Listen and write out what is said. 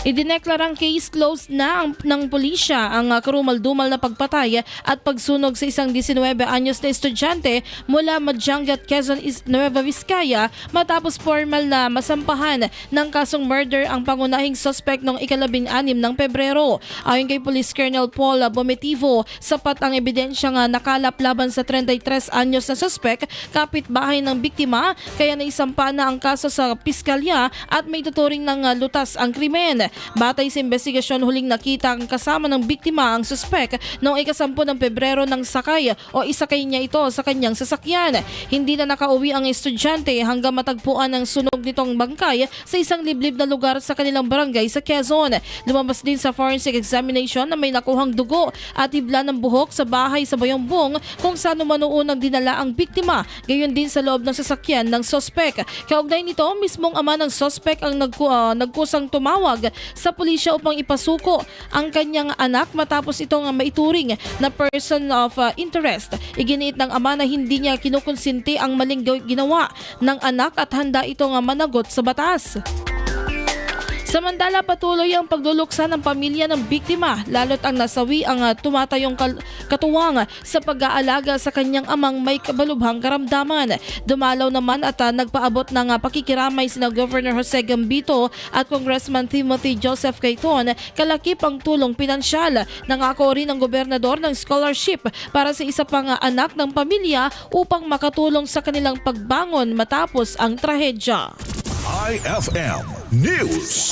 Idineklarang case closed na ng pulisya ang karumal-dumal na pagpatay at pagsunog sa isang 19 anyos na estudyante mula Madjangat, Quezon Nueva Vizcaya matapos formal na masampahan ng kasong murder ang pangunahing suspect noong ika-16 ng Pebrero. Ayon kay Police Colonel Paul Bometivo, sapat ang ebidensyang nakalap laban sa 33 anyos na suspect, kapitbahay ng biktima, kaya naisampa na ang kaso sa piskalya at may tuturing ng lutas ang krimen. Batay sa investigasyon, huling nakita ang kasama ng biktima ang suspect noong ika-10 ng Pebrero ng sakay o isakay niya ito sa kanyang sasakyan. Hindi na nakauwi ang estudyante hanggang matagpuan ang sunog nitong bangkay sa isang liblib na lugar sa kanilang barangay sa Quezon. Lumabas din sa forensic examination na may nakuhang dugo at hibla ng buhok sa bahay sa Bayombong kung saan umanoon ang dinala ang biktima, gayon din sa loob ng sasakyan ng suspect. Kaugnay nito, mismong ama ng suspect ang nagkusang tumawag sa pulisya upang ipasuko ang kanyang anak matapos itong maituring na person of interest. Iginiit ng ama na hindi niya kinukonsinti ang maling ginawa ng anak at handa itong managot sa batas. Samantala, patuloy ang pagluluksa ng pamilya ng biktima, lalo't ang nasawi ang tumatayong katuwang sa pag-aalaga sa kanyang amang may kabalubhang karamdaman. Dumalaw naman at nagpaabot ng pakikiramay sina Governor Jose Gambito at Congressman Timothy Joseph Cayton, kalakip ang tulong pinansyal. Nangako rin ang gobernador ng scholarship para sa isa pang anak ng pamilya upang makatulong sa kanilang pagbangon matapos ang trahedya. IFM News.